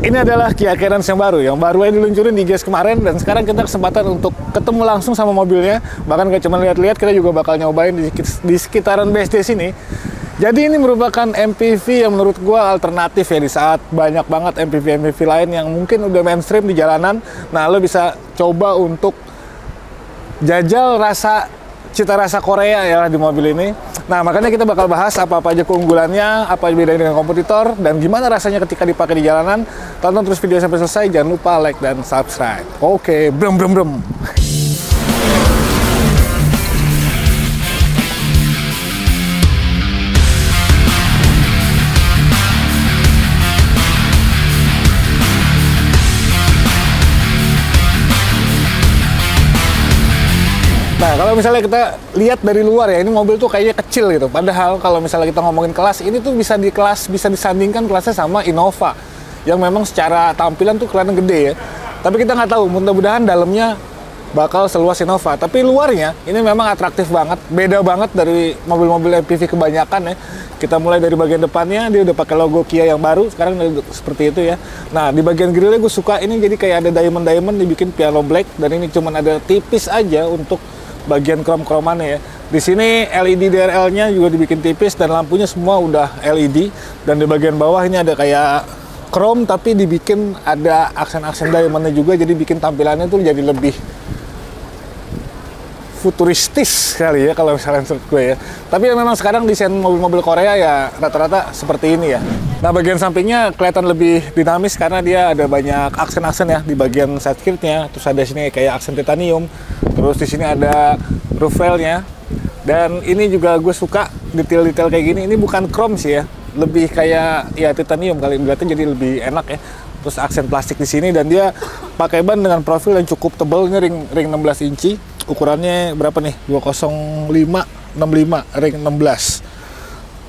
Ini adalah Kia Carens yang baru aja diluncurin di GS kemarin, dan sekarang kita kesempatan untuk ketemu langsung sama mobilnya. Bahkan gak cuma lihat-lihat, kita juga bakal nyobain di sekitaran BSD sini. Jadi ini merupakan MPV yang menurut gua alternatif ya, di saat banyak banget MPV lain yang mungkin udah mainstream di jalanan. Nah, lo bisa coba untuk jajal cita rasa Korea ya di mobil ini. Nah, makanya kita bakal bahas apa-apa aja keunggulannya, apa bedanya dengan kompetitor, dan gimana rasanya ketika dipakai di jalanan. Tonton terus video sampai selesai, jangan lupa like dan subscribe. Oke, brem brem brem. Nah, kalau misalnya kita lihat dari luar ya, ini mobil tuh kayaknya kecil gitu. Padahal kalau misalnya kita ngomongin kelas, ini tuh bisa disandingkan kelasnya sama Innova, yang memang secara tampilan tuh kelihatan gede ya. Tapi kita nggak tahu, mudah-mudahan dalamnya bakal seluas Innova. Tapi luarnya ini memang atraktif banget, beda banget dari mobil-mobil MPV kebanyakan ya. Kita mulai dari bagian depannya, dia udah pakai logo Kia yang baru, sekarang seperti itu ya. Nah, di bagian grillnya gue suka ini, jadi kayak ada diamond dibikin piano black, dan ini cuman ada tipis aja untuk bagian krom-kromannya ya. Di sini LED DRL-nya juga dibikin tipis, dan lampunya semua udah LED. Dan di bagian bawah ini ada kayak krom, tapi dibikin ada aksen-aksen diamondnya juga, jadi bikin tampilannya tuh jadi lebih futuristis kali ya kalau misalnya menurut gue ya. Tapi ya memang sekarang desain mobil-mobil Korea ya rata-rata seperti ini ya. Nah, bagian sampingnya kelihatan lebih dinamis karena dia ada banyak aksen-aksen ya di bagian side skirtnya. Terus ada sini kayak aksen titanium. Terus di sini ada roof rail-nya. Dan ini juga gue suka detail-detail kayak gini. Ini bukan chrome sih ya, lebih kayak ya titanium kali, dilihatnya jadi lebih enak ya. Terus aksen plastik di sini, dan dia pakai ban dengan profil yang cukup tebal. Ini ring 16 inci. Ukurannya berapa nih? 205 65 ring 16.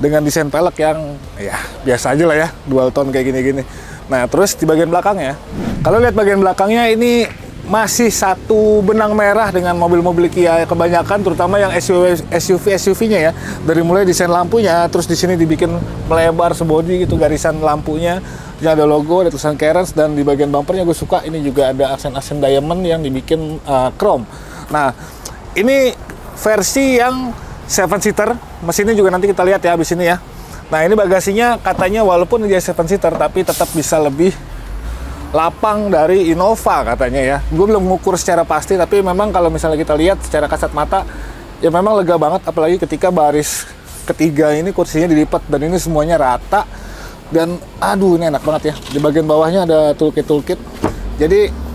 Dengan desain pelek yang ya biasa aja lah ya, dual tone kayak gini-gini. Nah, terus di bagian belakangnya, kalau lihat bagian belakangnya ini masih satu benang merah dengan mobil-mobil Kia kebanyakan, terutama yang SUV-nya ya. Dari mulai desain lampunya, terus di sini dibikin melebar sebodi gitu garisan lampunya. Ini ada logo, ada tulisan Carens, dan di bagian bumpernya gue suka ini juga ada aksen-aksen diamond yang dibikin chrome. Nah, ini versi yang 7-seater, mesinnya juga nanti kita lihat ya habis ini ya. Nah, ini bagasinya katanya walaupun dia 7-seater, tapi tetap bisa lebih lapang dari Innova katanya ya. Gue belum mengukur secara pasti, tapi memang kalau misalnya kita lihat secara kasat mata, ya memang lega banget, apalagi ketika baris ketiga ini kursinya dilipat, dan ini semuanya rata. Dan aduh, ini enak banget ya. Di bagian bawahnya ada toolkit. Jadi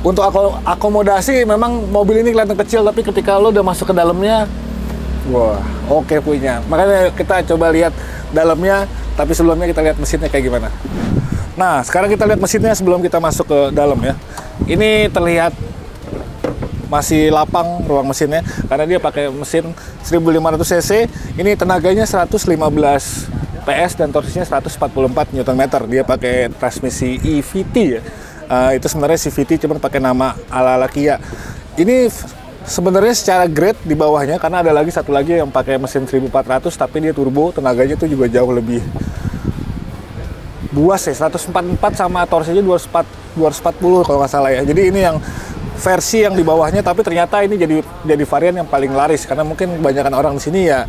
untuk akomodasi memang mobil ini kelihatan kecil, tapi ketika lo udah masuk ke dalamnya, wah, oke punya. Makanya kita coba lihat dalamnya, tapi sebelumnya kita lihat mesinnya kayak gimana. Nah, sekarang kita lihat mesinnya sebelum kita masuk ke dalam ya. Ini terlihat masih lapang ruang mesinnya, karena dia pakai mesin 1500 cc. Ini tenaganya 115 PS dan torsinya 144 Nm. Dia pakai transmisi EVT ya. Itu sebenarnya CVT, cuman pakai nama ala-ala Kia. Ini sebenarnya secara grade di bawahnya, karena ada lagi satu lagi yang pakai mesin 1400 tapi dia turbo, tenaganya tuh juga jauh lebih buas ya, 144 sama torsinya 240 kalau nggak salah ya. Jadi ini yang versi yang di bawahnya, tapi ternyata ini jadi varian yang paling laris, karena mungkin kebanyakan orang di sini ya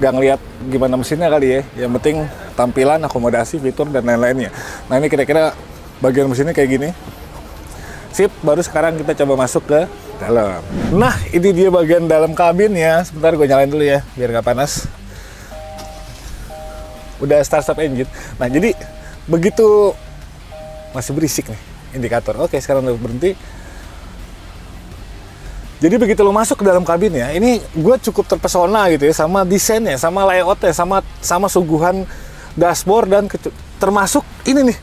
nggak ngeliat gimana mesinnya kali ya. Yang penting tampilan, akomodasi, fitur, dan lain-lainnya. Nah, ini kira-kira bagian mesinnya kayak gini. Sip, baru sekarang kita coba masuk ke dalam. Nah, ini dia bagian dalam kabin ya. Sebentar gue nyalain dulu ya, biar nggak panas. Udah start engine. Nah, jadi begitu masih berisik nih indikator. Oke, sekarang udah berhenti. Jadi begitu lo masuk ke dalam kabin ya, ini gue cukup terpesona gitu ya sama desainnya, sama layoutnya, sama suguhan dashboard, dan termasuk ini nih,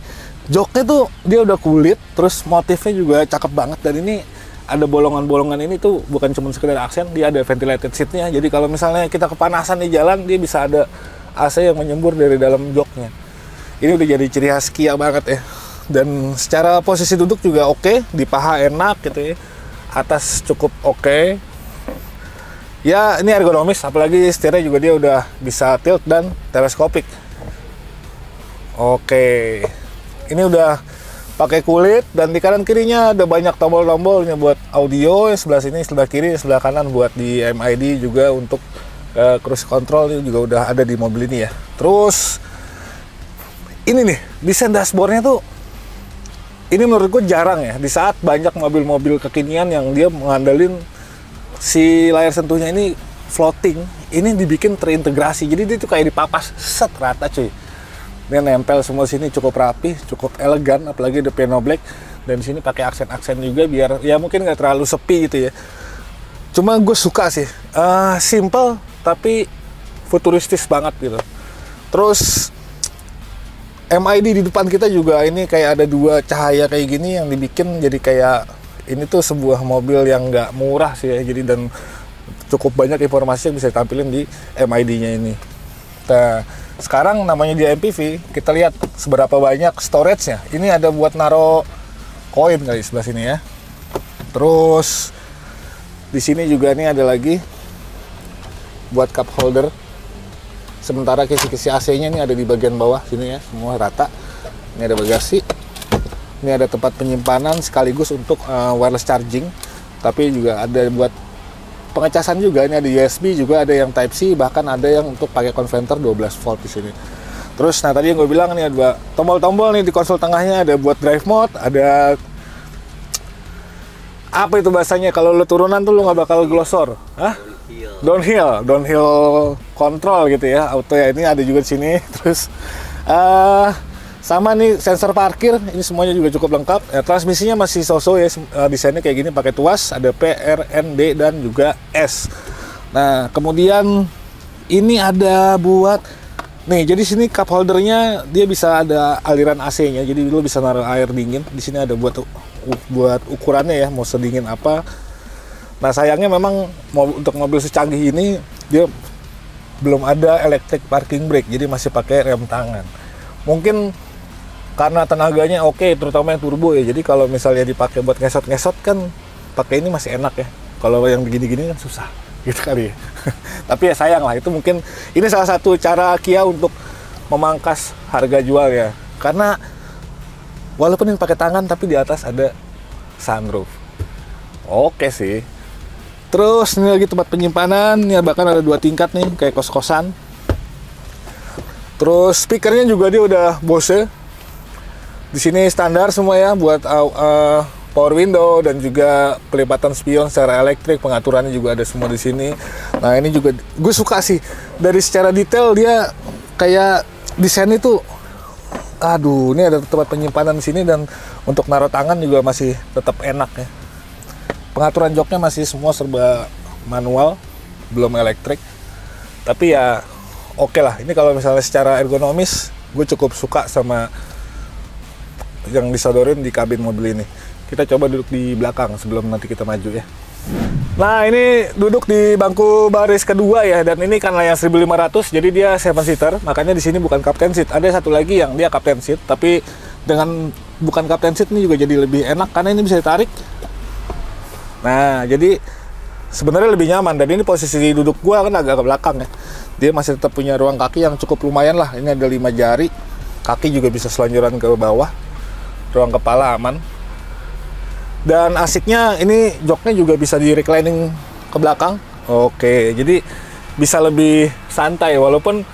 joknya tuh dia udah kulit, terus motifnya juga cakep banget, dan ini ada bolongan-bolongan ini tuh bukan cuma sekedar aksen, dia ada ventilated seatnya. Jadi kalau misalnya kita kepanasan di jalan, dia bisa ada AC yang menyembur dari dalam joknya. Ini udah jadi ciri khas Kia banget ya. Dan secara posisi duduk juga oke, di paha enak gitu ya. Atas cukup oke. Ya, ini ergonomis, apalagi setirnya juga dia udah bisa tilt dan teleskopik. Oke. Ini udah pakai kulit, dan di kanan kirinya ada banyak tombol-tombolnya buat audio. Yang sebelah sini, sebelah kiri, sebelah kanan buat di MID juga untuk cruise control. Ini juga udah ada di mobil ini ya. Terus ini nih, desain dashboardnya tuh, ini menurut gue jarang ya, di saat banyak mobil-mobil kekinian yang dia mengandalkan si layar sentuhnya ini floating, ini dibikin terintegrasi, jadi dia tuh kayak dipapas set rata cuy. Dia nempel semua sini, cukup rapi, cukup elegan, apalagi ada piano black, dan di sini pakai aksen-aksen juga biar ya mungkin nggak terlalu sepi gitu ya. Cuma gue suka sih, simple tapi futuristis banget gitu. Terus MID di depan kita juga ini kayak ada dua cahaya kayak gini yang dibikin jadi kayak ini tuh sebuah mobil yang nggak murah sih ya, jadi dan cukup banyak informasi yang bisa ditampilin di MID-nya ini. Nah, sekarang namanya di MPV, kita lihat seberapa banyak storage-nya. Ini ada buat naro koin kali sebelah sini ya. Terus di sini juga nih ada lagi buat cup holder. Sementara kisi-kisi AC-nya ini ada di bagian bawah sini ya, semua rata. Ini ada bagasi. Ini ada tempat penyimpanan sekaligus untuk wireless charging. Tapi juga ada buat pengecasan juga. Ini ada USB juga, ada yang Type C, bahkan ada yang untuk pakai konverter 12 volt di sini. Terus nah tadi yang gue bilang nih ada tombol-tombol nih di konsol tengahnya, ada buat drive mode, ada apa itu bahasanya kalau lo turunan tuh lo nggak bakal glosor. Hah? Downhill control gitu ya, auto ya, ini ada juga di sini. Terus sama nih sensor parkir, ini semuanya juga cukup lengkap. Ya, transmisinya masih so-so ya, desainnya kayak gini pakai tuas, ada P, R, N, D dan juga S. Nah kemudian ini ada buat nih, jadi sini cup holdernya dia bisa ada aliran AC-nya, jadi lo bisa naruh air dingin. Di sini ada buat ukurannya ya, mau sedingin apa. Nah sayangnya memang untuk mobil secanggih ini dia belum ada electric parking brake, jadi masih pakai rem tangan. Mungkin karena tenaganya oke, terutama yang turbo ya, jadi kalau misalnya dipakai buat ngesot-ngesot kan pakai ini masih enak ya. Kalau yang begini-gini kan susah gitu kali ya. Tapi ya sayang lah, itu mungkin ini salah satu cara Kia untuk memangkas harga jual ya. Karena walaupun ini pakai tangan tapi di atas ada sunroof. Oke sih. Terus ini lagi tempat penyimpanan, ya bahkan ada 2 tingkat nih, kayak kos-kosan. Terus speakernya juga dia udah Bose. Di sini standar semua ya, buat power window dan juga pelipatan spion secara elektrik, pengaturannya juga ada semua di sini. Nah ini juga gue suka sih, dari secara detail dia kayak desainnya tuh, aduh, ini ada tempat penyimpanan di sini dan untuk naruh tangan juga masih tetap enak ya. Pengaturan joknya masih semua serba manual, belum elektrik. Tapi ya oke lah. Ini kalau misalnya secara ergonomis, gue cukup suka sama yang disodorin di kabin mobil ini. Kita coba duduk di belakang sebelum nanti kita maju ya. Nah ini duduk di bangku baris kedua ya, dan ini karena yang 1500, jadi dia 7-seater. Makanya di sini bukan captain seat. Ada satu lagi yang dia captain seat, tapi dengan bukan captain seat ini juga jadi lebih enak karena ini bisa ditarik. Nah, jadi sebenarnya lebih nyaman, dan ini posisi duduk gua kan agak ke belakang ya. Dia masih tetap punya ruang kaki yang cukup lumayan lah. Ini ada 5 jari, kaki juga bisa selonjoran ke bawah, ruang kepala aman. Dan asiknya ini joknya juga bisa di reclining ke belakang. Oke, jadi bisa lebih santai walaupun,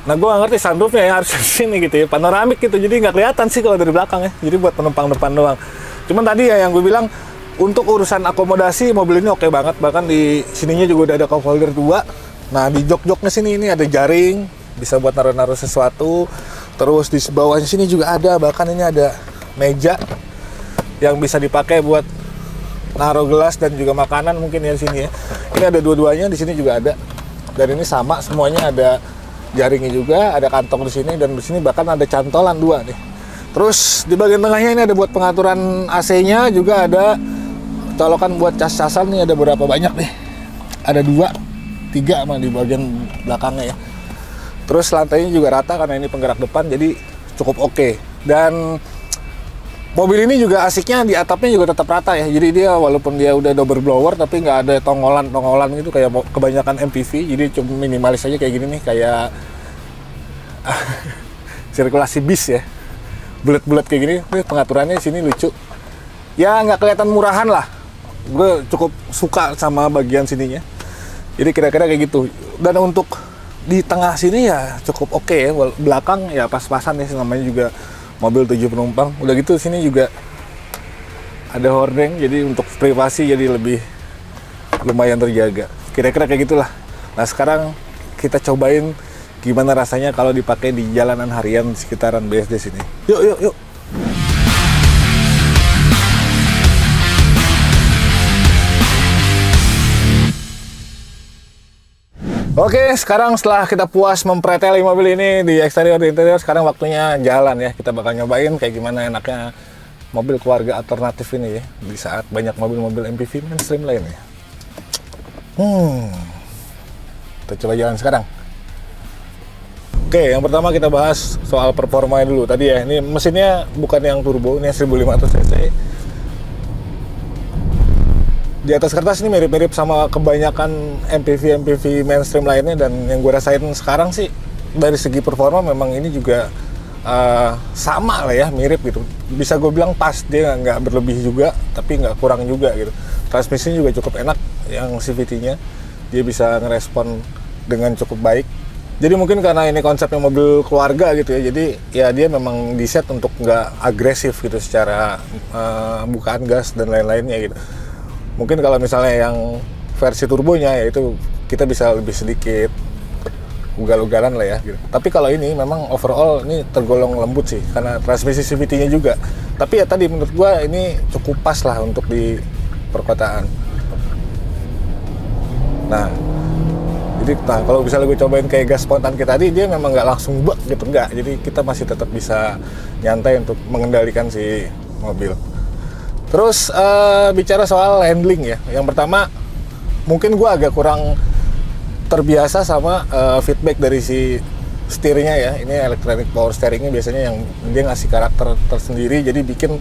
nah gua nggak ngerti sunroofnya ya harus di sini gitu ya, panoramik gitu, jadi nggak kelihatan sih kalau dari belakang ya. Jadi buat penumpang depan doang. Cuman tadi ya yang gue bilang, untuk urusan akomodasi mobil ini oke banget, bahkan di sininya juga udah ada cup holder 2. Nah di jok-joknya sini ini ada jaring, bisa buat naruh-naruh sesuatu. Terus di bawahnya sini juga ada, bahkan ini ada meja yang bisa dipakai buat naruh gelas dan juga makanan mungkin ya di sini ya. Ini ada dua-duanya, di sini juga ada. Dan ini sama semuanya, ada jaringnya juga, ada kantong di sini, dan di sini bahkan ada cantolan 2 nih. Terus di bagian tengahnya ini ada buat pengaturan AC-nya, juga ada colokan buat cas-casan nih, ada berapa banyak nih, ada 2, 3 sama di bagian belakangnya ya. Terus lantainya juga rata karena ini penggerak depan, jadi cukup oke. Dan mobil ini juga asiknya di atapnya juga tetap rata ya, jadi dia walaupun dia udah double blower tapi nggak ada tonggolan gitu kayak kebanyakan MPV, jadi cuma minimalis aja kayak gini nih, kayak sirkulasi bis ya. bulat-bulat kayak gini. Ini pengaturannya di sini lucu. Ya nggak kelihatan murahan lah. Gue cukup suka sama bagian sininya. Jadi kira-kira kayak gitu. Dan untuk di tengah sini ya cukup oke ya. Belakang ya pas-pasan ya, namanya juga mobil 7 penumpang. Udah gitu sini juga ada hordeng, jadi untuk privasi jadi lebih lumayan terjaga. Kira-kira kayak gitulah. Nah sekarang kita cobain gimana rasanya kalau dipakai di jalanan harian sekitaran BSD sini. Yuk, yuk, yuk. Oke, sekarang setelah kita puas mempreteli mobil ini di eksterior, di interior, sekarang waktunya jalan ya. Kita bakal nyobain kayak gimana enaknya mobil keluarga alternatif ini ya, di saat banyak mobil-mobil MPV mainstream lainnya. Kita coba jalan sekarang. Oke, yang pertama kita bahas soal performa dulu. Tadi ya, ini mesinnya bukan yang turbo, ini 1500 cc. Di atas kertas ini mirip-mirip sama kebanyakan MPV mainstream lainnya, dan yang gue rasain sekarang sih dari segi performa memang ini juga sama lah ya, mirip gitu. Bisa gue bilang pas, dia nggak berlebih juga tapi nggak kurang juga gitu. Transmisinya juga cukup enak, yang CVT-nya dia bisa ngerespon dengan cukup baik. Jadi mungkin karena ini konsepnya mobil keluarga gitu ya, jadi ya dia memang di-set untuk nggak agresif gitu secara bukaan gas dan lain-lainnya gitu. Mungkin kalau misalnya yang versi turbonya ya itu kita bisa lebih sedikit ugal-ugalan lah ya gitu. Tapi kalau ini memang overall ini tergolong lembut sih karena transmisi CVT-nya juga. Tapi ya tadi menurut gua ini cukup pas lah untuk di perkotaan. Nah, jadi kalau misalnya gue cobain kayak gas spontan kita tadi, dia memang nggak langsung bak gitu, nggak. Jadi kita masih tetap bisa nyantai untuk mengendalikan si mobil. Terus bicara soal handling ya, yang pertama mungkin gue agak kurang terbiasa sama feedback dari si setirnya ya. Ini electronic power steeringnya biasanya yang dia ngasih karakter tersendiri, jadi bikin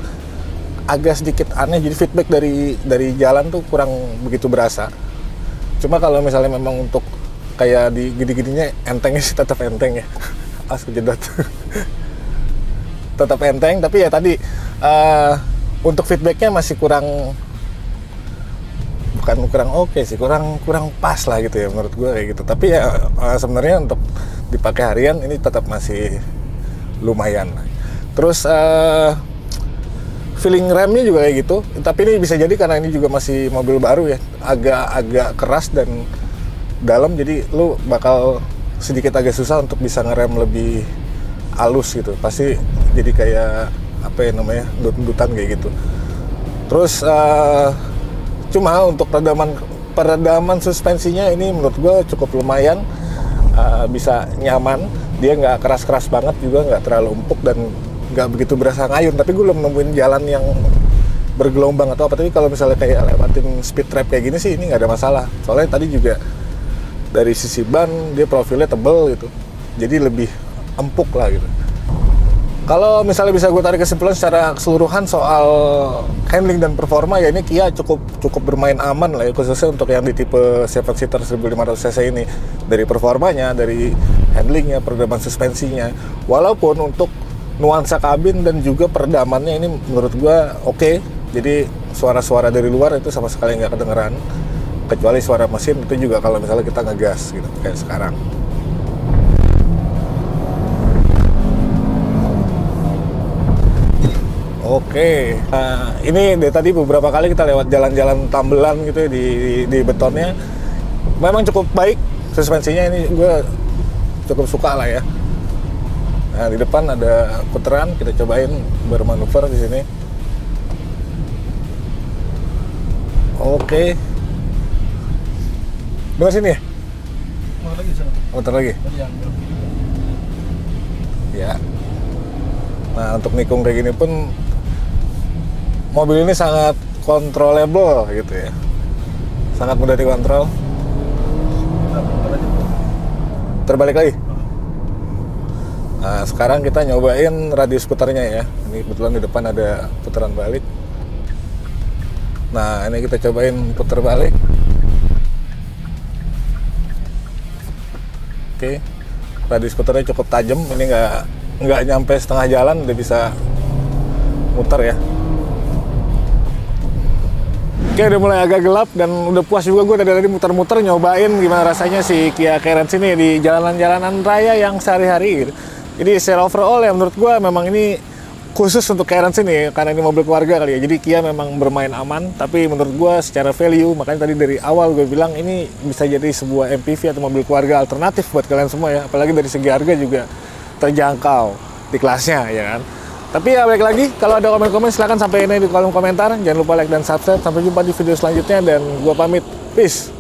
agak sedikit aneh. Jadi feedback dari jalan tuh kurang begitu berasa. Cuma kalau misalnya memang untuk kayak di gini-gininya entengnya sih tetap enteng ya. As kejedot. Tetap enteng, tapi ya tadi untuk feedbacknya masih kurang oke sih, kurang pas lah gitu ya menurut gue kayak gitu. Tapi ya sebenarnya untuk dipakai harian ini tetap masih lumayan. Terus feeling remnya juga kayak gitu. Tapi ini bisa jadi karena ini juga masih mobil baru ya, agak keras dan dalam, jadi lu bakal sedikit agak susah untuk bisa ngerem lebih halus gitu. Pasti jadi kayak apa ya namanya, dut-dutan kayak gitu. Terus cuma untuk peredaman suspensinya ini menurut gue cukup lumayan, bisa nyaman. Dia nggak keras-keras banget juga, nggak terlalu empuk dan nggak begitu berasa ngayun. Tapi gue belum nemuin jalan yang bergelombang atau apa. Tapi kalau misalnya kayak lewatin speed trap kayak gini sih ini nggak ada masalah. Soalnya tadi juga dari sisi ban dia profilnya tebel gitu, jadi lebih empuk lah gitu. Kalau misalnya bisa gue tarik kesimpulan secara keseluruhan soal handling dan performa, ya ini Kia cukup bermain aman lah ya, khususnya untuk yang di tipe 7-seater 1500 cc ini. Dari performanya, dari handlingnya, peredaman suspensinya. Walaupun untuk nuansa kabin dan juga peredamannya ini menurut gue oke. Jadi suara-suara dari luar itu sama sekali nggak kedengeran. Kecuali suara mesin itu juga kalau misalnya kita ngegas gitu, kayak sekarang. Oke, nah, ini dari tadi beberapa kali kita lewat jalan-jalan tambelan gitu ya di betonnya. Memang cukup baik suspensinya, ini gue cukup suka lah ya. Nah, di depan ada puteran, kita cobain bermanuver di sini. Oke. Benar sini ya? Muter lagi sana. Muter lagi? Ya. Nah, untuk nikung kayak gini pun mobil ini sangat controllable gitu ya. Sangat mudah dikontrol. Terbalik lagi? Nah, sekarang kita nyobain radius putarnya ya. Ini kebetulan di depan ada putaran balik. Nah, ini kita cobain putar balik. Oke, radius putarnya cukup tajam. Ini nggak nyampe setengah jalan udah bisa muter ya. Oke, udah mulai agak gelap dan udah puas juga gue tadi muter-muter nyobain gimana rasanya si Kia Carens ini di jalanan-jalanan raya yang sehari-hari gitu. Jadi secara overall ya menurut gue memang ini khusus untuk Carens ini karena ini mobil keluarga kali ya. Jadi Kia memang bermain aman, tapi menurut gue secara value, makanya tadi dari awal gue bilang ini bisa jadi sebuah MPV atau mobil keluarga alternatif buat kalian semua ya. Apalagi dari segi harga juga terjangkau di kelasnya ya kan. Tapi ya balik lagi, kalau ada komen-komen silahkan sampaikan di kolom komentar. Jangan lupa like dan subscribe. Sampai jumpa di video selanjutnya dan gua pamit. Peace.